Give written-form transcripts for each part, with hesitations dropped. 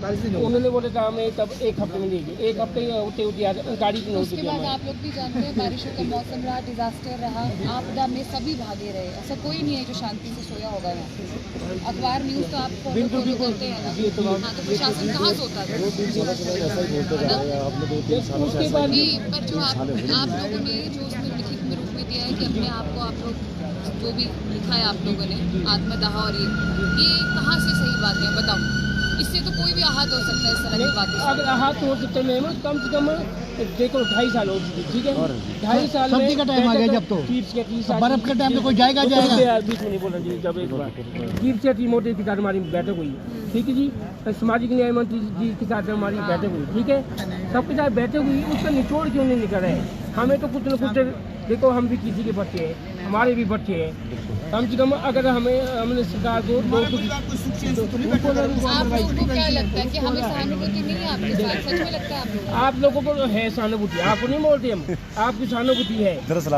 उन्होंने बोले था हमें तब एक हफ्ते में लेंगे, एक हफ्ते होते होते गाड़ी की नोटिस। उसके बाद आप लोग भी जानते हैं बारिशों का मौसम रहा, डिजास्टर रहा, आपदा में सभी भागे रहे। ऐसा कोई नहीं है जो शांति से सोया होगा यहाँ। अखबार न्यूज़ तो आप फॉलो करते हैं ना। हाँ, तो प्रशासन कहाँ सोता था? पर जो आप लोगों ने जो उसमें लिखित में रूप में दिया है कि अपने आप को आप लोग जो भी लिखा है आप लोगों ने आत्मदाह, और ये कहाँ से सही बात है बताओ? इससे तो कोई भी आहत हो सकता है इस तरह की बातें। अगर आहत हो सकते हैं कम से कम देखो 2.5 साल हो चुकी, ठीक है, 2.5 साल सर्दी का टाइम आ गया जब तो 30 साल बर्फ के टाइम में कोई जाएगा बीच में नहीं बोला जी। जब एक बार 30 मोदी के साथ हमारी बैठक हुई, ठीक है जी, सामाजिक न्याय मंत्री जी के साथ हमारी बैठक हुई, ठीक है, सबके साथ बैठक हुई, उसका निचोड़ क्यों नहीं निकल रहे हैं? हमें तो कुछ न कुछ देखो, हम भी किसी के बच्चे हैं, हमारे भी बच्चे हैं, कम से कम अगर हमने सरकार को आपको क्या लगता है कि हमें सहानुभूति नहीं है आपके साथ? सच में लगता है आप लोगों को है सहानुभूति? आपको नहीं बोलते हम, आपकी सहानुभूति है,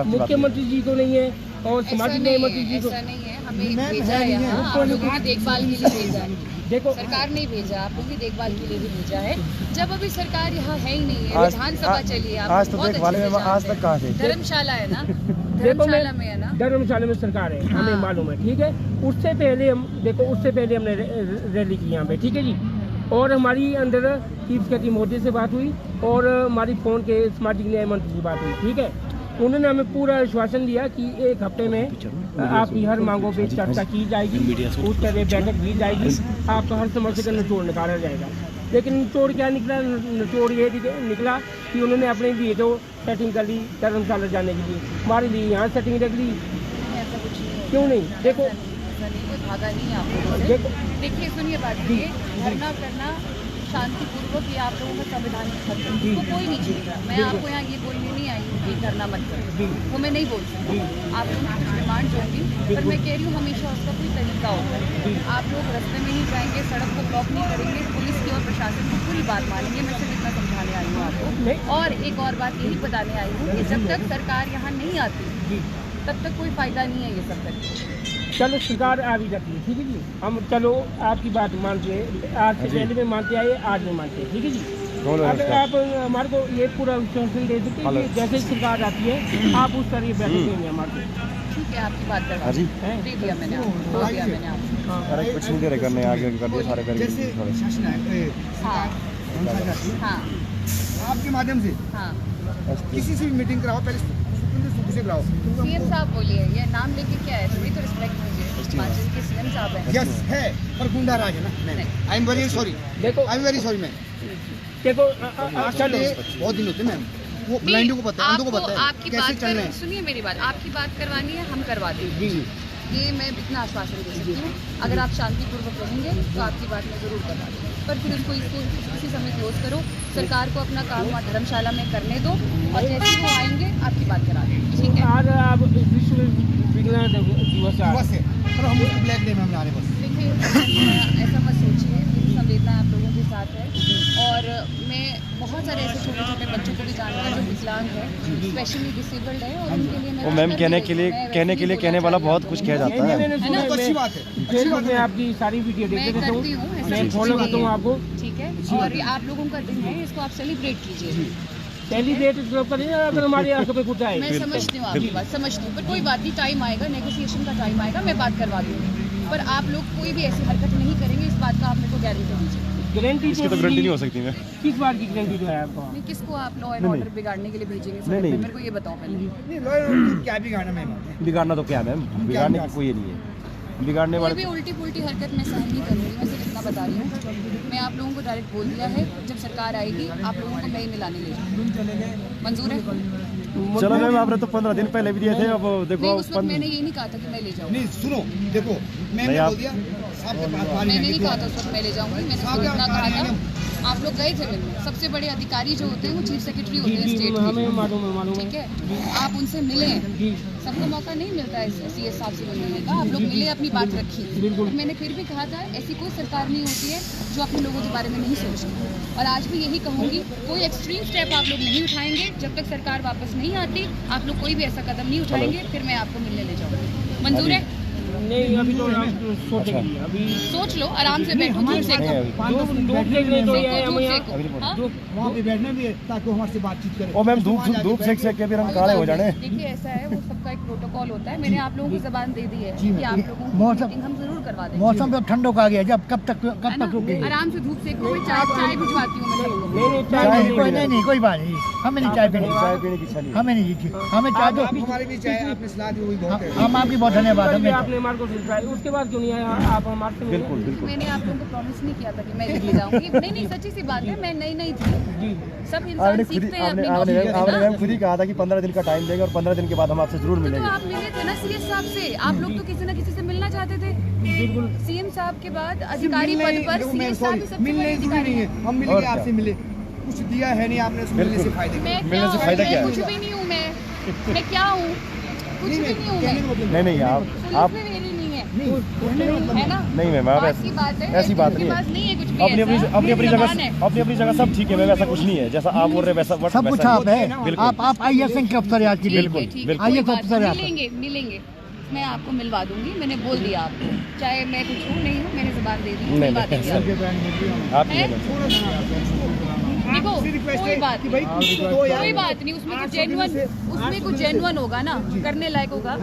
मुख्यमंत्री जी को नहीं है और सामाजिक न्याय मंत्री जी को नहीं है। हमें भेजा है यहाँ, आप लोगों की देखभाल के लिए भेजा है। देखो सरकार नहीं भेजा, आप लोगों की देखभाल के लिए भी भेजा है। जब अभी सरकार यहाँ है ही नहीं है, विधानसभा चलिए आप आज तो देखभाल में आज तक कहाँ थे? धर्मशाला है ना, धर्मशाला में है ना, धर्मशाला में सरकार है, हमें मालूम है, ठीक है। उससे पहले हम देखो, उससे पहले हमने रैली की यहाँ पे, ठीक है जी, और हमारी अंदर चीफ सेक्रेटरी मोदी से बात हुई और हमारी फोन के सामाजिक न्याय मंत्री से बात हुई, ठीक है। उन्होंने हमें पूरा आश्वासन दिया कि एक हफ्ते में आपकी हर मांगों पे चर्चा की जाएगी, उस तरह बैठक की जाएगी, आपका हर समस्या का निचोड़ निकाला जाएगा। लेकिन निचोड़ क्या निकला? निचोड़ ये निकला कि उन्होंने अपने लिए तो सेटिंग कर ली धर्मशाला जाने के लिए, हमारे लिए यहाँ सेटिंग रख ली। क्यों नहीं? देखो भागा नहीं आप देखो, देखिए सुनिए बात, ये धरना करना शांतिपूर्वक, ये आप लोगों का संवैधानिक हक है, उसको कोई नहीं छीनेगा। मैं आपको यहाँ ये बोलने नहीं आई हूँ कि धरना मत करो, वो मैं नहीं बोल सकती। आप लोगों की डिमांड होगी, पर मैं कह रही हूँ हमेशा उसका कोई तरीका होता है। आप लोग रास्ते में नहीं जाएंगे, सड़क को ब्लॉक नहीं करेंगे, पुलिस की और प्रशासन की पूरी बात मानेंगे। मैं सिर्फ इतना समझाने आई हूँ आपको। और एक और बात यही बताने आई हूँ कि जब तक सरकार यहाँ नहीं आती तब तक कोई फायदा नहीं है ये सब करके। चलो सरकार आ भी जाती है, ठीक है जी, हम चलो आपकी बात मानते हैं, आज से पहले में मानते आए, आज में मानते हैं, ठीक है जी। अगर आप हमारे को ये पूरा विश्वासन दे देते कि जैसे ही सरकार आती है आप उस तरह बैठक देंगे हमारे को। ठीक है, आपकी बात करवा दे दिया मैंने आपको, कुछ नहीं दे रहे करने, आगे कर दिए सारे कर दिए। हाँ, आपके माध्यम से किसी से भी मीटिंग कराओ, पहले कराओ। सीएम साहब बोलिए, ये नाम लेके क्या है, थोड़ी तो रिस्पेक्ट कीजिए। हिमाचल के सीएम साहब हैं। यस है, पर गुंडा राज है ना। आई एम वेरी सॉरी, देखो I am very sorry ma'am. देखो बहुत दिन होते मैम, वो ब्लाइंडों को पता है, अंधों को पता है आपकी कैसे बात चलना है। सुनिए मेरी बात, आपकी बात करवानी है, हम करवा देंगे। ये मैं इतना आश्वासन दे सकती हूँ। अगर आप शांतिपूर्वक रहेंगे तो आपकी बात मैं ज़रूर करवा दूँ, पर फिर उसको इसी समय क्लोज करो। सरकार को अपना काम वहाँ धर्मशाला में करने दो, और जैसे ही वो आएंगे आपकी बात करा देंगे, ठीक है। आज आप विश्व विज्ञान दिवस है, पर हम उसको ब्लैक डे में हम ला रहे बस। देखिए ऐसा मत सोचिए, मेरी संवेदना आप लोगों के साथ है, और मैं बहुत सारे ऐसे छोटे छोटे बच्चों को भी जानती हूँ जो विकलांग है, स्पेशली डिसेबल्ड है, और उनके लिए मैं मैम कहने वाला बहुत कुछ कह जाता है। अच्छी बात है, मैं आपकी सारी वीडियो मैं देखते करती हूँ, मैं फॉलो करता हूँ आपको, ठीक है। और ये आप लोगों का दिन है, इसको आप सेलिब्रेट कीजिए। सेलिब्रेट करें अगर हमारे यहाँ पे कुछ आए। मैं समझती हूँ आपकी बात, समझती हूँ, पर कोई बात नहीं, टाइम आएगा, नेगोशिएशन का टाइम आएगा, मैं बात करवा दूँगी। पर आप लोग कोई भी ऐसी हरकत नहीं करेंगे, इस बात का आप मेरे को गारंटी दीजिए। गारंटी इसकी तो गारंटी नहीं हो सकती। मैं किस बात की गारंटी जो है आपको? नहीं, किसको आप लॉ एंड ऑर्डर बिगाड़ने के लिए भेजेंगे सड़क पे? मेरे को ये बताओ पहले। नहीं लॉयर क्या बिगाड़ना मैम? बिगाड़ना तो क्या मैम, बिगाड़ने की कोई नहीं है, बिगाड़ने कोई वाले भी उल्टी पुल्टी हरकत मैं सहन नहीं करूँगी, मैं सिर्फ इतना बता रही हूँ। मैं आप लोगों को डायरेक्ट बोल दिया है, जब सरकार आएगी आप लोगों को मैं ही मिलाने ले जाऊँगी। मंजूर है? चलो मैम, आपने तो 15 दिन पहले भी दिए थे, अब देखो नहीं, उस वक्त मैंने ये नहीं कहा था कि मैं ले जाऊँगी। नहीं सुनो, देखो मैंने बोल दिया आपके पास मैंने नहीं कहा था उस वक्त मैं ले जाऊँगी, मैंने सिर्फ इतना कहा था। आप लोग गए थे मिलने, सबसे बड़े अधिकारी जो होते हैं वो चीफ सेक्रेटरी होते हैं स्टेट के, ठीक है। आप उनसे मिले, सबको मौका नहीं मिलता है सीएस साहब से मिलने का, आप लोग मिले, अपनी बात रखी। मैंने फिर भी कहा था ऐसी कोई सरकार नहीं होती है जो अपने लोगों के बारे में नहीं सोचती, और आज भी यही कहूँगी, कोई एक्सट्रीम स्टेप आप लोग नहीं उठाएंगे जब तक सरकार वापस नहीं आती। आप लोग कोई भी ऐसा कदम नहीं उठाएंगे, फिर मैं आपको मिलने ले जाऊँगी। मंजूर है? नहीं अभी तो सोचेंगे अभी सोच लो, आराम से बैठो, धूप सेको। धूप देखने तो ये है हम यहाँ हाँ? वहाँ पे बैठना भी है ताकि वो हमारे बातचीत करें। ओ मैम धूप सेक के फिर हम काले हो जाने। देखिए ऐसा है, वो सबका एक प्रोटोकॉल होता है। मैंने आप लोगों को जबान दे दी है कि आप लोगों को मीटिंग हम जरूर करवा देंगे। मौसम तो ठंडो का आ गया, जब कब तक रुकेगी? आराम से धूप सेको, चाय भिजवाती हूँ मैं लोगों को। नहीं कोई बात नहीं, हमें नहीं चाय पीनी, चाय पीने की इच्छा नहीं। हमें नहीं जी, हमें चाय दो। हमारे भी चाहे आपने सलाह दी हुई बहुत है। हम आपकी बहुत धन्यवाद। हमें आपने हमारे को सिखाया, उसके बाद क्यों नहीं आया आप हमारे से? बिल्कुल बिल्कुल। मैंने आप लोगों को प्रॉमिस नहीं किया था कि मैं दिल्ली जाऊंगी। नहीं सच्ची सी बात है, मैं नई थी। सब इंसान सीखते हैं अपनी नौकरी से आपने ना। मैम खुद ही कहा था कि 15 दिन का टाइम देंगे और 15 दिन के बाद हम आपसे जरूर तो मिलेंगे। आप मिले थे ना सीएस साहब से, आप लोग तो किसी न किसी से मिलना चाहते थे। सीएम साहब के बाद अधिकारी पद पर सीएस साहब ही सबसे मिलने बड़े जरूरी अधिकारी नहीं है, हैं। हम मिलेंगे आपसे मिले, कुछ दिया है नहीं आपने, उसको मिलने से फायदे। मैं मिलने क्या से हूँ? फायदा क्या मैं है? कुछ भी नहीं हूँ। मैं क्या हूँ? कुछ भी नहीं हूँ मैं। नहीं आप पुलिस में मेरी नहीं है, है ना? नहीं मैम आप बात की बात है, ऐसी बात नहीं पास नहीं है कुछ भी अपनी ऐसा। अपनी मेरी जबान है। अपनी जगह सब ठीक है मैम, ऐसा कुछ नहीं है जैसा आप बोल रहे वैसा सब कुछ आप है। बिल्कुल। आप IAS के अफसर है आज की। बिल्कुल, ठीक, बिल्कुल। कोई IAS बात अफसर है आप। मिलेंगे। मैं आपको मिलवा दूंगी, मैंने बोल दिया आपको। चाहे मैं कुछ हूँ नहीं हूँ, मैंने जबान दे दी। नहीं, बात है आप ही बोलो। देखो, कोई बात नहीं, कोई बात नहीं। उसमें कुछ जेन्युइन होगा ना, करने लायक होगा।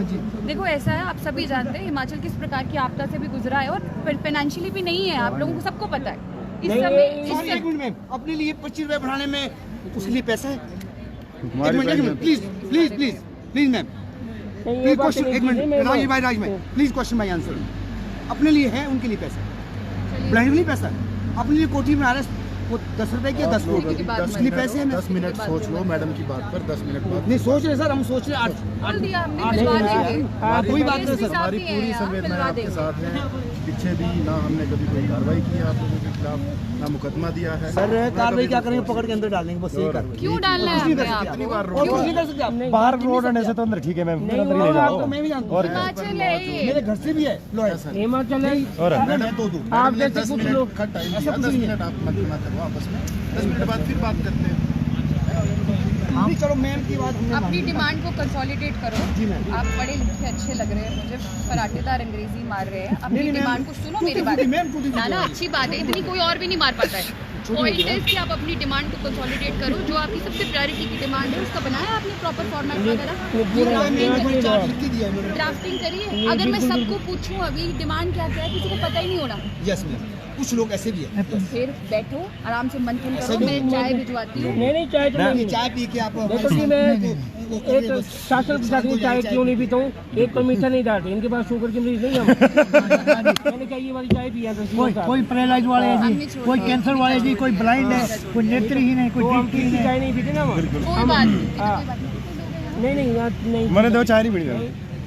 देखो ऐसा है, आप सभी जानते हैं हिमाचल किस प्रकार की आपदा से भी गुजरा है और फाइनेंशियली भी नहीं है, आप लोगों को सबको पता है। इस समय अपने लिए 25 रुपए बढ़ाने में उसके लिए पैसा है। प्लीज मैम, प्लीज क्वेश्चन, एक मिनट राज भाई प्लीज क्वेश्चन भाई आंसर। अपने लिए है, उनके लिए पैसा बढ़ाने के लिए पैसा, अपने लिए कोठी में आ रहा है वो 10 रुपए की 10 करोड़ की, उसके लिए पैसे हैं। 10 मिनट सोच लो मैडम की बात पर, 10 मिनट बाद नहीं सोच रहे सर, हम सोच रहे बोल दिया हमने, मिलवा देंगे। कोई बात नहीं सर, हमारी पूरी संवेदनाएं आपके साथ हैं। पीछे भी ना हमने कभी कोई कार्रवाई की है आप लोगों के खिलाफ, ना मुकदमा दिया है। सर कार्रवाई क्या करेंगे, पकड़ के अंदर डालेंगे बस, यही कार्रवाई। क्यों डालना है आपने? आप कितनी बार और कुछ नहीं कर सकते आप। बाहर रोड आने से तो अंदर ठीक है मैम, अंदर ही ले जाओ। मैं भी जानता और हूँ, हिमाचल है ये। मेरे घर से भी है लॉयर। हिमाचल है और मैं तो दूं आप मैडम ने जैसे 10 कुछ मिनट लोग का टाइम दिया, 10 मिनट आप मत करो आपस में, 10 मिनट बाद फिर बात करते हैं। नहीं चलो मैम की बात हमने अपनी मानी। डिमांड को कंसोलिडेट करो। जी मैम। आप पढ़े लिखे अच्छे लग रहे हैं मुझे, पराठेदार अंग्रेजी मार रहे हैं। अपनी नहीं, डिमांड को सुनो मेरी बात। ना अच्छी बात है, इतनी कोई और भी नहीं मार पाता है। पॉइंट है कि आप अपनी डिमांड को कंसोलिडेट करो, जो आपकी सबसे प्रायोरिटी की डिमांड है उसका बनाया आपने प्रॉपर फॉर्मेट वगैरह, ड्राफ्टिंग करिए। अगर मैं सबको पूछूं अभी डिमांड क्या क्या है, किसी को पता ही नहीं होना। यस मैम, कुछ लोग ऐसे भी हैं। तो फिर बैठो आराम से मंथन करो, मैं चाय भिजवाती हूँ। नहीं चाय तो नहीं। चाय पी के आप देखो कि मैं एक शासन प्रशासन चाय क्यों नहीं पीता हूँ, एक तो मीठा नहीं डालते, इनके पास शुगर की मरीज नहीं हम। मैंने क्या ये वाली चाय पिया था? कोई पैरालाइज वाले हैं जी, कोई कैंसर वाले जी, कोई ब्लाइंड है, कोई नेत्रहीन है, कोई हम दृष्टिहीन किसी है। चाय नहीं पीते ना। कोई बात नहीं, हाँ। नहीं मैंने तो चाय नहीं पीनी मैम।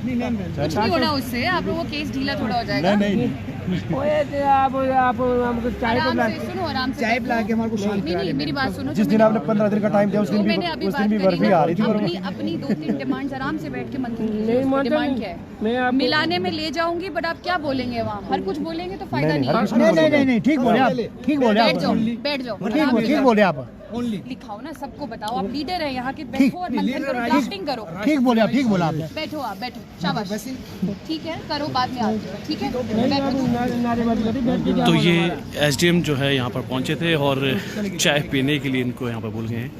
नहीं मैम कुछ नहीं होना उससे, आप लोगों को केस ढीला थोड़ा हो जाएगा। नहीं ओए आप हमको चाय तो आराम से सुनो, आराम से चाय पिला के हमारे को शांत करा नहीं, मेरी बात सुनो। जिस दिन आपने 15 दिन का टाइम दिया उस दिन मैंने अभी बात भी करी बर्फी ना, आ रही थी। अपनी 2-3 डिमांड्स आराम से बैठ के मंथन नहीं कीजिए। मानता डिमांड क्या है? मैं आप मिलाने में ले जाऊंगी, बट आप क्या बोलेंगे वहाँ? हर कुछ बोलेंगे तो फायदा नहीं है। नहीं, ठीक बोले आप, ठीक बोले बैठ जाओ, आप, बैठ जाओ। ठीक बोले आप, ओनली लिखाओ ना, सबको बताओ, आप लीडर हैं यहाँ के, बैठो और मंथन करो, ड्राफ्टिंग करो। ठीक बोले आप, ठीक बोला आपने। बैठो आप, बैठो, शाबाश। ठीक है, करो, बाद में आती हूँ, ठीक है? बैठो। नारेबाजी करी। तो ये एसडीएम जो है यहाँ पर पहुँचे थे और चाय पीने के लिए इनको यहाँ पर बोल गए हैं।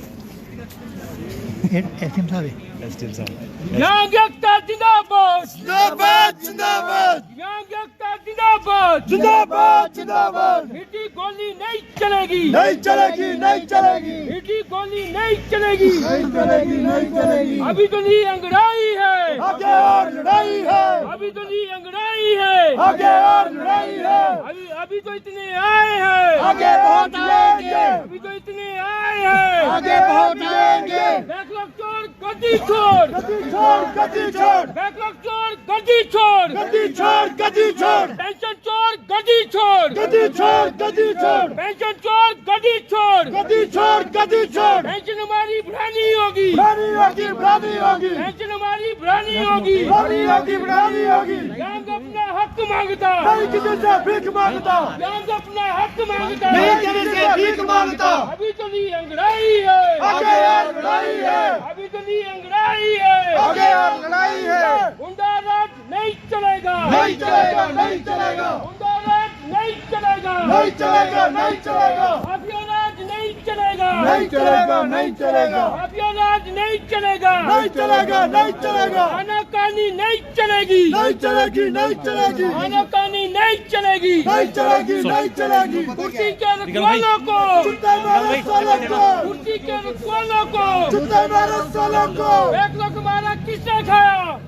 एसडीएम साहब एसडीएम साहब Young Yakta जिंदाबाद जिंदाबाद जिंदाबाद Young Yakta जिंदाबाद जिंदाबाद जिंदाबाद। हिटी गोली नहीं चलेगी, नहीं चलेगी, नहीं चलेगी, हिटी गोली नहीं चलेगी, नहीं चलेगी, नहीं चलेगी। अभी तो नहीं अंगड़ाई है, आगे और लड़ाई है, अभी तो नहीं अंगड़ाई है, आगे और लड़ाई है। अभी तो इतने आए हैं, आगे बहुत लेंगे, अभी तो इतने आए हैं, आगे बहुत लेंगे। बैकलॉग चोर गद्दी छोड़, गद्दी छोड़, गद्दी छोड़, बैकलॉग चोर गद्दी छोड़, गद्दी छोड़, गद्दी छोड़, पेंशन चोर गद्दी छोड़, गद्दी छोड़, गद्दी छोड़, पेंशन चोर गद्दी छोड़, गद्दी छोड़, गद्दी छोड़, पेंशन हमारी बढ़ानी होगी, बढ़ानी होगी, बढ़ानी होगी, पेंशन हमारी बढ़ानी होगी, बढ़ानी होगी, बढ़ानी होगी। गैंग अपना हक मांगता, नहीं किसी से भीख मांगता, गैंग अपना हक मांगता, नहीं किसी से भीख मांगता। अभी तो नहीं अंगड़ाई है, आगे यार लड़ाई है, अभी तो नहीं अंगड़ाई है, आगे यार लड़ाई है। गुंडा राज नहीं चलेगा, नहीं चलेगा, नहीं चलेगा, गुंडा राज नहीं चलेगा, नहीं चलेगा, नहीं चलेगा, माफिया राज नहीं चलेगा, नहीं चलेगा, नहीं चलेगा, माफिया राज नहीं चलेगा, नहीं चलेगा, नहीं चलेगा, आनाकानी नहीं चलेगी, नहीं चलेगी, नहीं चलेगी, आनाकानी नहीं चलेगी, नहीं चलेगी, नहीं चलेगी। कुर्सी के रखवालों को, जूते मारो सालों को, कुर्सी के रखवालों को, जूते मारो सालों को। बैकलॉग हमारा किसने खाया,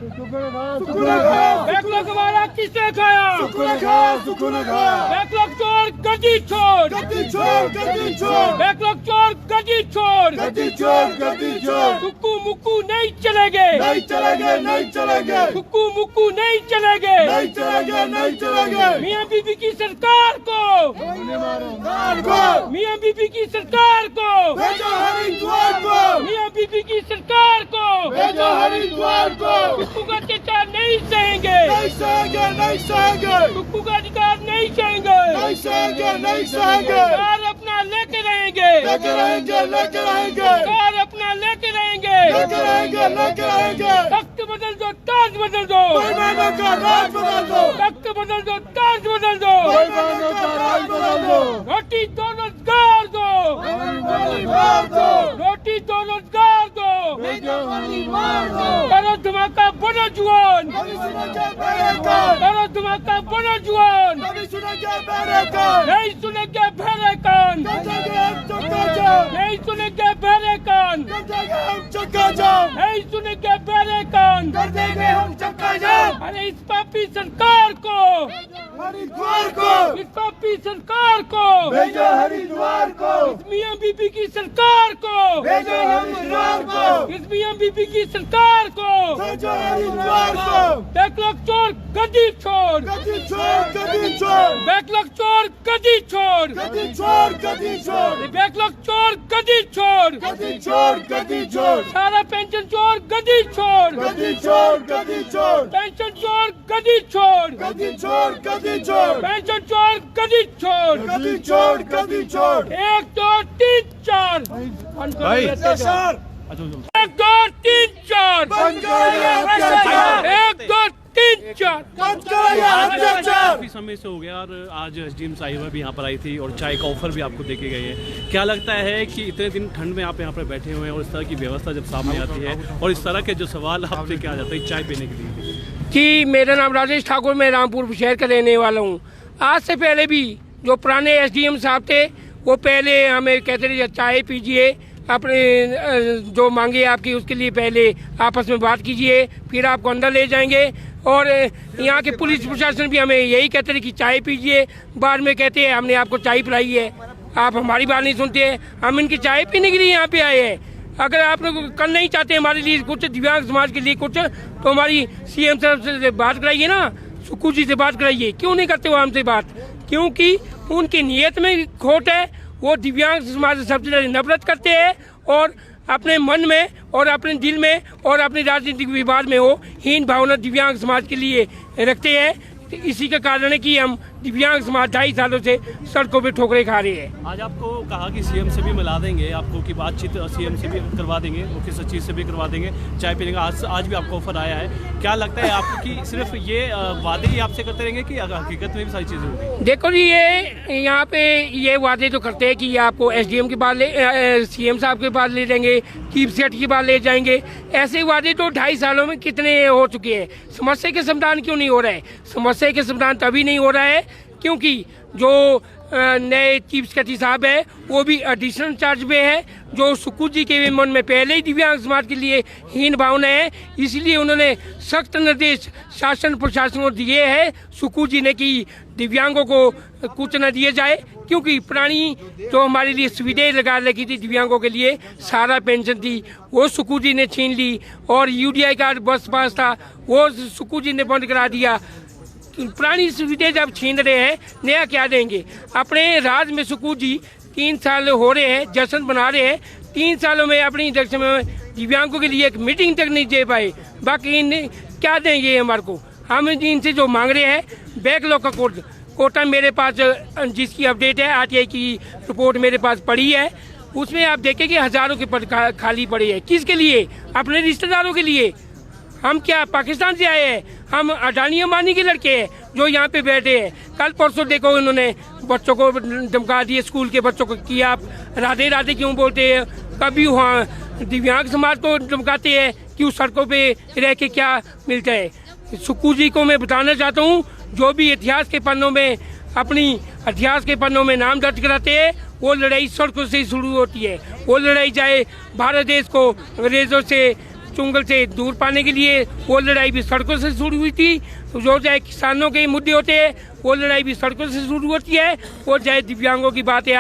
सुकून खाया, बैकलॉग हमारा किसने खाया, सुकून खाया, सुकून खाया। बैकलॉग छोड़, गद्दी छोड़, गद्दी छोड़, गद्दी छोड़, बैकलॉग छोड़, गद्दी छोड़, गद्दी छोड़, गद्दी छोड़। कुक्कू मुक्कू नहीं चलेंगे, नहीं चलेंगे, नहीं चलेंगे, कुक्कू मुक्कू नहीं चलेंगे, नहीं चलेंगे, नहीं चलेंगे। मियां बीबी की सरकार को, सरकार को मियां बीबी की सरकार को, भेजो हरिद्वार को, मियां बीबी की सरकार को, भेजो हरिद्वार को। कुक्कू का अत्याचार नहीं सहेंगे, नहीं सहेंगे, नहीं सहेंगे, कुक्कू का अधिकार नहीं सहेंगे, नहीं सहेंगे, नहीं सहेंगे। कार अपना लेके रहेंगे, लेके रहेंगे, लेके रहेंगे, कार अपना लेके रहेंगे, लेके रहेंगे, लेके रहेंगे। तख्त बदल दो, ताज बदल दो, बेईमानों का राज बदल दो, तख्त बदल दो, ताज बदल दो, बेईमानों का राज बदल दो। रोटी दो, रोजगार दो, मार दो, रोटी दो, रोजगार दो, मार दो। करो धमाका बनो जुआन, कभी सुनेंगे मेरे कान, करो धमाका बनो जुआन, कभी सुनेंगे मेरे कान। नहीं सुनेंगे भेड़े कान, कर देंगे हम चक्का जाम, नहीं सुनेंगे भेड़े कान, कर देंगे हम चक्का जाम, नहीं सुनेंगे भेड़े कान। कर देंगे हम चक्का जाम। अरे इस पापी सरकार को, हरिद्वार को इस पापी सरकार को, भेजो, हरिद्वार को इस मियां बीबी की सरकार को, भेजो, हरिद्वार को इस मियां बीबी की सरकार को, भेजो, हरिद्वार को। बैकलॉग छोड़, गद्दी छोड़, गद्दी छोड़, गद्दी छोड़, बैकलॉग छोड़, गद्दी छोड़, गद्दी छोड़, गद्दी छोड़, बैकलॉग छोड़, गद्दी छोड़, गद्दी छोड़, गद्दी छोड़, सारा पेंशन छोड़, गद्दी छोड़, गद्दी छोड़, गद्दी छोड़, पेंशन छोड़, गद्दी छोड़, गद्दी छोड़, गद्दी छोड़, पेंशन छोड़, गद्दी छोड़, गद्दी छोड़, गद्दी छोड़। 1 2 3 4 भाई। अत्याचार 1 2 3 4 बंद करो ये अत्याचार, 1 2 3 4 बंद करो ये अत्याचार। काफी समय से हो गया और आज एसडीएम साहिबा भी यहाँ पर आई थी और चाय का ऑफर भी आपको देके गए हैं। क्या लगता है कि इतने दिन ठंड में आप यहाँ पर बैठे हुए हैं और इस तरह की व्यवस्था जब सामने आती है और इस तरह के जो सवाल आपसे क्या जाता है चाय पीने के लिए? जी, मेरा नाम राजेश ठाकुर, मैं रामपुर शहर का रहने वाला हूँ। आज से पहले भी जो पुराने एसडीएम साहब थे वो पहले हमें कहते थे चाय पीजिए, अपने जो मांगे आपकी उसके लिए पहले आपस में बात कीजिए, फिर आपको अंदर ले जाएंगे। और यहाँ के पुलिस प्रशासन भी हमें यही कहते थे कि चाय पीजिए, बाद में कहते हैं हमने आपको चाय पिलाई है, आप हमारी बात नहीं सुनते हैं, हम इनकी चाय पीने के लिए यहाँ पे आए हैं। अगर आप लोग करना नहीं चाहते हमारे लिए कुछ, दिव्यांग समाज के लिए कुछ, तो हमारी सीएम साहब से बात कराइए ना, सुक्कू जी से बात कराइए। क्यों नहीं करते वो हमसे बात? क्योंकि उनकी नीयत में खोट है, वो दिव्यांग समाज से सबसे ज़्यादा नफरत करते हैं और अपने मन में और अपने दिल में और अपने राजनीतिक विवाद में वो हीन भावना दिव्यांग समाज के लिए रखते हैं। तो इसी का कारण है कि हम दिव्यांग समाज 2.5 सालों से सड़कों पे ठोकरें खा रहे हैं। आज आपको कहा कि सीएम से भी मिला देंगे, आपको की बातचीत सीएम से भी करवा देंगे, मुख्य सचिव से भी करवा देंगे, चाय पीने का आज भी आपको ऑफर आया है। क्या लगता है आपको कि सिर्फ ये वादे ही आपसे करते रहेंगे कि हकीकत में भी सारी चीज़ें होंगी? देखो जी, ये यहाँ पे ये वादे तो करते हैं कि ये आपको एसडीएम के पास सीएम साहब के पास ले जाएंगे, चीफ सेक्रेटरी के पास ले जाएंगे। ऐसे वादे तो 2.5 सालों में कितने हो चुके हैं। समस्या के समाधान क्यों नहीं हो रहा है? समस्या के समाधान तभी नहीं हो रहा है क्योंकि जो नए चीफ सेक्रेटरी साहब है वो भी एडिशनल चार्ज पे है, जो सुक्कू जी के मन में पहले ही दिव्यांग समाज के लिए हीन भावना है, इसलिए उन्होंने सख्त निर्देश शासन प्रशासन को दिए हैं सुक्कू जी ने कि दिव्यांगों को कुछ न दिए जाए। क्योंकि पुरानी जो हमारे लिए सुविधाएं लगा रखी थी दिव्यांगों के लिए, सारा पेंशन थी वो सुक्कू जी ने छीन ली, और यूडीआई कार्ड बस पास था वो सुक्कू जी ने बंद करा दिया। पुरानी सुविधाएं जब छीन रहे हैं, नया क्या देंगे? अपने राज में सुक्कू जी 3 साल हो रहे हैं, जश्न बना रहे हैं, 3 सालों में अपनी इलेक्शन में दिव्यांगों के लिए एक मीटिंग तक नहीं दे पाए। बाकी इन्हें क्या देंगे हमारे को? हम इनसे जो मांग रहे हैं बैकलॉग का कोटा मेरे पास जिसकी अपडेट है, आरटीआई की रिपोर्ट मेरे पास पड़ी है, उसमें आप देखें कि हजारों के पद खाली पड़े हैं। किसके लिए? अपने रिश्तेदारों के लिए। हम क्या पाकिस्तान से आए हैं? हम अडानी अंबानी के लड़के हैं जो यहाँ पे बैठे हैं। कल परसों देखो उन्होंने बच्चों को धमका दिए, स्कूल के बच्चों को कि आप राधे राधे क्यों बोलते हैं। कभी वहाँ दिव्यांग समाज को धमकाते हैं कि उस सड़कों पे रह के क्या मिलता है। सुक्कू जी को मैं बताना चाहता हूँ, जो भी इतिहास के पन्नों में अपनी इतिहास के पन्नों में नाम दर्ज कराते हैं, वो लड़ाई सड़कों से शुरू होती है। वो लड़ाई चाहे भारत देश को अंग्रेजों से चुंगल से दूर पाने के लिए, वो लड़ाई भी सड़कों से शुरू हुई थी। जो चाहे किसानों के मुद्दे होते हैं, वो लड़ाई भी सड़कों से शुरू होती है। और चाहे दिव्यांगों की बात है,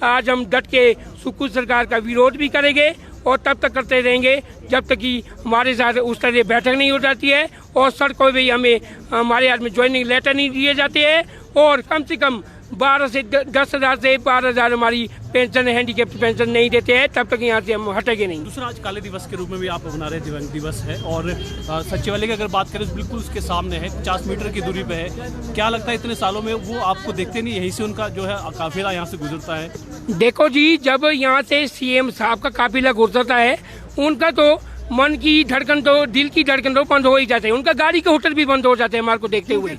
आज हम डट के सुक्कू सरकार का विरोध भी करेंगे और तब तक करते रहेंगे जब तक कि हमारे साथ उस तरह बैठक नहीं हो जाती है और सड़कों पे हमें हमारे हाथ में ज्वाइनिंग लेटर नहीं दिए जाते हैं और कम से कम 12 से 10,000 से 12,000 हमारी पेंशन, हैंडीकैप पेंशन नहीं देते हैं, तब तक यहाँ से हम हटेंगे नहीं। दूसरा, आज काले दिवस के रूप में भी आप मना रहे दिव्यांग दिवस है और सचिवालय की अगर बात करें तो बिल्कुल उसके सामने है, 50 मीटर की दूरी पे है। क्या लगता है इतने सालों में वो आपको देखते नहीं? यहीं से उनका जो है काफिला यहाँ से गुजरता है। देखो जी, जब यहाँ से सीएम साहब का काफिला गुजरता है, उनका तो मन की धड़कन तो, दिल की धड़कन तो बंद हो ही जाते हैं। उनका गाड़ी के होटल भी बंद हो जाते हैं हमारे को देखते हुए,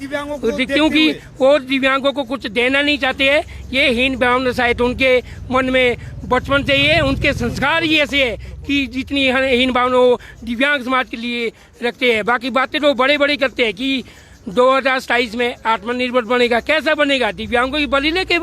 क्योंकि वो दिव्यांगों को कुछ देना नहीं चाहते हैं। ये हीन भावना शायद उनके मन में बचपन से ही है, उनके संस्कार ही ऐसे है कि जितनी हीन भावना वो दिव्यांग समाज के लिए रखते हैं। बाकी बातें तो बड़े बड़े करते हैं कि 2027 में आत्मनिर्भर बनेगा। कैसा बनेगा? दिव्यांगों की बलि लेके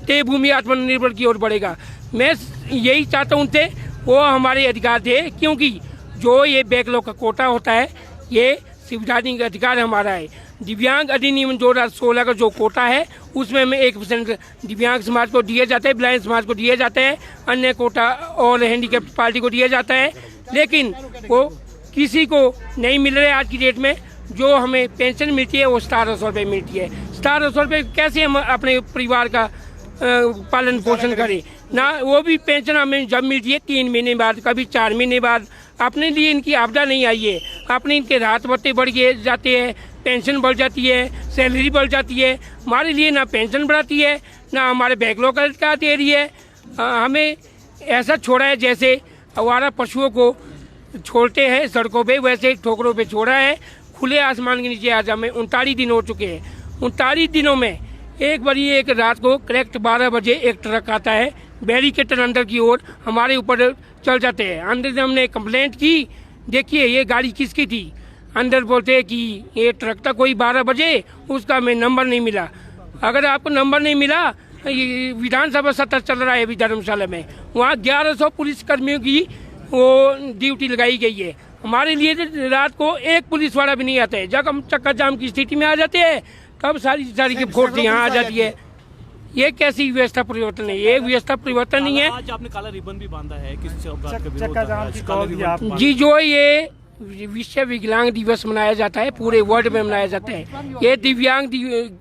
देवभूमि आत्मनिर्भर की ओर बढ़ेगा। मैं यही चाहता हूँ उनसे, वो हमारे अधिकार दे, क्योंकि जो ये बैकलॉग का कोटा होता है, ये संवैधानिक अधिकार हमारा है। दिव्यांग अधिनियम 2016 का जो कोटा है, उसमें हमें 1% दिव्यांग समाज को दिए जाते हैं, ब्लाइंड समाज को दिए जाते हैं, अन्य कोटा और हैंडीकैप पार्टी को दिया जाता है। लेकिन वो किसी को नहीं मिल रहे। आज की डेट में जो हमें पेंशन मिलती है वो 1700 रुपये मिलती है। 1700 रुपये कैसे हम अपने परिवार का पालन पोषण करें ना? वो भी पेंशन हमें जब मिलती है 3 महीने बाद, कभी 4 महीने बाद। अपने लिए इनकी आपदा नहीं आई है, अपने इनके राहत भत्ते बढ़ गए जाते हैं, पेंशन बढ़ जाती है, सैलरी बढ़ जाती है। हमारे लिए ना पेंशन बढ़ाती है, ना हमारे बैकलॉग का अधिकार दे रही है। हमें ऐसा छोड़ा है जैसे आवारा पशुओं को छोड़ते हैं सड़कों पे, वैसे ठोकरों पे छोड़ा है। खुले आसमान के नीचे आज हमें 39 दिन हो चुके हैं। 39 दिनों में एक बारी एक रात को करेक्ट 12 बजे एक ट्रक आता है, बैरिकेटर अंदर की ओर हमारे ऊपर चल जाते हैं। अंदर से हमने कंप्लेंट की, देखिए ये गाड़ी किसकी थी। अंदर बोलते हैं कि ये ट्रक था कोई 12 बजे, उसका हमें नंबर नहीं मिला। अगर आपको नंबर नहीं मिला, विधानसभा सत्र चल रहा है अभी धर्मशाला में, वहाँ 1100 पुलिस कर्मियों की वो ड्यूटी लगाई गई है। हमारे लिए रात को एक पुलिस वाला भी नहीं आता है। जब हम चक्का जाम की स्थिति में आ जाते हैं, तब सारी की फोर्स यहाँ आ जाती है। ये कैसी व्यवस्था परिवर्तन है? ये व्यवस्था परिवर्तन नहीं है। आज आपने काला रिबन भी बांधा है, किस बात का विरोध है? जी, जो ये विश्व विकलांग दिवस मनाया जाता है, पूरे वर्ल्ड में मनाया जाता है। ये दिव्यांग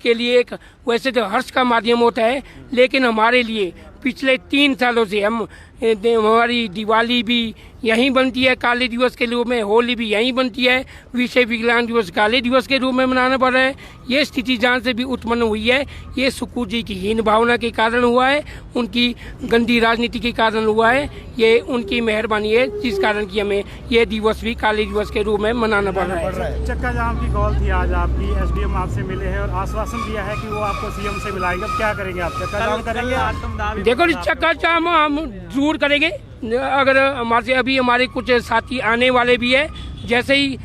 के लिए एक वैसे तो हर्ष का माध्यम होता है, लेकिन हमारे लिए पिछले 3 सालों से हमारी दिवाली भी यहीं बनती है काले दिवस के रूप में, होली भी यहीं बनती है, विश्व विकलांग दिवस काले दिवस के रूप में मनाना पड़ रहा है। ये स्थिति जहाँ से भी उत्पन्न हुई है, ये सुक्कू जी की हीन भावना के कारण हुआ है, उनकी गंदी राजनीति के कारण हुआ है। ये उनकी मेहरबानी है जिस कारण की हमें ये दिवस भी काले दिवस के रूप में मनाना पड़ रहा है। चक्का जाम की कॉल थी आज आपकी, एसडीएम आपसे मिले हैं और आश्वासन दिया है कि वो आपको सीएम से मिलाएगा। क्या करेंगे आप? चक्का जाम करेंगे? देखो, चक्का जाम हम जरूर करेंगे। अगर हमारे अभी हमारे कुछ साथी आने वाले भी है, जैसे ही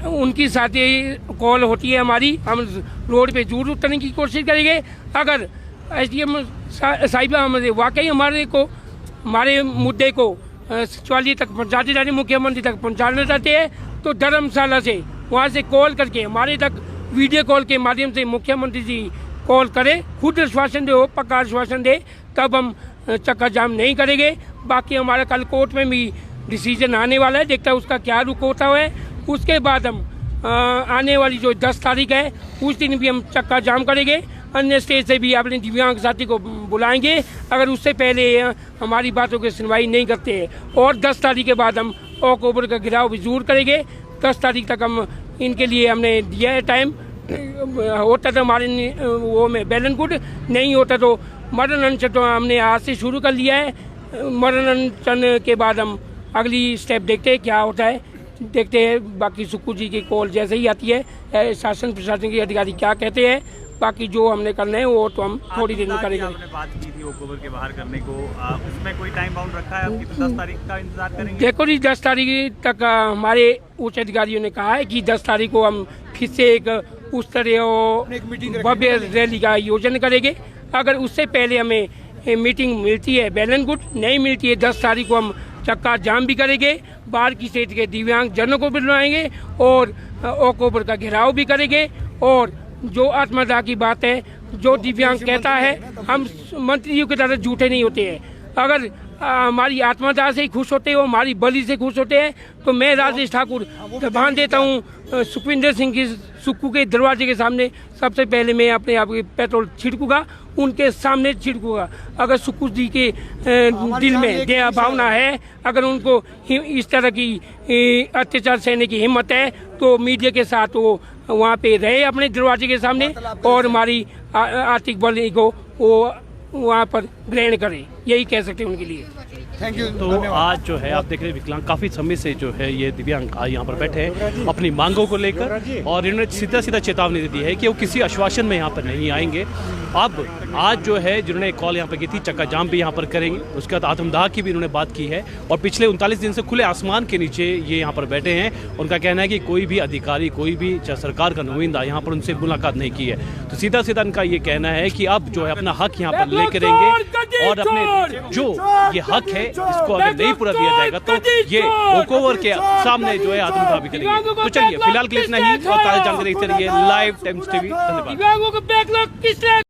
उनकी साथी कॉल होती है हमारी, हम रोड पे जरूर उतरने की कोशिश करेंगे। अगर एसडीएम साहिबा हमें वाकई हमारे मुद्दे को सचिवालय तक पहुँचाते जाते, मुख्यमंत्री तक पहुँचाना चाहते हैं, तो धर्मशाला से वहाँ से कॉल करके हमारे तक वीडियो कॉल के माध्यम से मुख्यमंत्री जी कॉल करे, खुद आश्वासन दे, हो पक्का आश्वासन दे, तब हम चक्का जाम नहीं करेंगे। बाकी हमारा कल कोर्ट में भी डिसीजन आने वाला है, देखता है उसका क्या रुख होता है। उसके बाद हम आने वाली जो 10 तारीख है, उस दिन भी हम चक्का जाम करेंगे। अन्य स्टेट से भी अपने दिव्यांग साथी को बुलाएंगे अगर उससे पहले हमारी बातों की सुनवाई नहीं करते हैं। और 10 तारीख के बाद हम अक्टूबर का घेराव भी जरूर करेंगे। 10 तारीख तक हम इनके लिए हमने दिया है टाइम। होता तो हमारे वो में वेल एंड गुड, नहीं होता तो मरण अनशन तो हमने आज से शुरू कर लिया है। मरण अनशन के बाद हम अगली स्टेप देखते हैं क्या होता है, देखते हैं। बाकी सुक्कू जी की कॉल जैसे ही आती है शासन प्रशासन के अधिकारी क्या कहते हैं, बाकी जो हमने करना है वो तो हम थोड़ी देर में करेंगे। आपने बात की थी अक्टूबर के बाहर करने को, उसमें कोई टाइम बाउंड रखा है आपकी? 10 तारीख का इंतजार करेंगे? देखो जी, 10 तारीख तक हमारे उच्च अधिकारियों ने कहा है कि 10 तारीख को हम फिर से एक उस तरह भव्य रैली का आयोजन करेंगे। अगर उससे पहले हमें मीटिंग मिलती है वेल एंड गुड, नहीं मिलती है 10 तारीख को हम चक्का जाम भी करेंगे, बाहर की स्टेट के दिव्यांग जनों को भी बुलाएंगे और अक्टूबर का घेराव भी करेंगे। और जो आत्मदाह की बात है, जो दिव्यांग कहता है, हम मंत्रियों की तरह झूठे नहीं होते हैं। अगर हमारी आत्मदाह से ही खुश होते हो, हमारी बलि से खुश होते हैं, तो मैं राजेश ठाकुर भान देता हूँ सुखविंदर सिंह की सुक्कू के दरवाजे के सामने सबसे पहले मैं अपने आप पेट्रोल छिड़कूंगा, उनके सामने छिड़कूंगा। अगर सुक्कू जी के दिल में दया भावना है, अगर उनको इस तरह की अत्याचार सहने की हिम्मत है, तो मीडिया के साथ वो वहाँ पे रहे अपने दरवाजे के सामने और हमारी आर्थिक बलि को वो वहाँ पर ग्रहण करें, यही कह सकते हैं उनके लिए। Thank you. तो आज जो है आप देख रहे हैं विकलांग काफ़ी समय से जो है ये दिव्यांग यहाँ पर बैठे हैं अपनी मांगों को लेकर, और इन्होंने सीधा सीधा चेतावनी दे दी है कि वो किसी आश्वासन में यहाँ पर नहीं आएंगे। अब आज जो है जिन्होंने कॉल यहाँ पर की थी, चक्का जाम भी यहाँ पर करेंगे। उसके बाद आत्मदाह की भी इन्होंने बात की है और पिछले 39 दिन से खुले आसमान के नीचे ये यहाँ पर बैठे हैं। उनका कहना है कि कोई भी अधिकारी, कोई भी सरकार का नुमाइंदा यहाँ पर उनसे मुलाकात नहीं की है। तो सीधा सीधा इनका ये कहना है कि अब जो है अपना हक यहाँ पर लेकर रहेंगे और अपने जो ये हक है इसको अगर नहीं पूरा दिया जाएगा तो ये अक्टूबर के सामने जो है आत्मदाह भी करेंगे। तो चलिए फिलहाल के लिए इतना ही, और ताज़ा जानकारी देखते रहिए लाइव टाइम्स टीवी। धन्यवाद।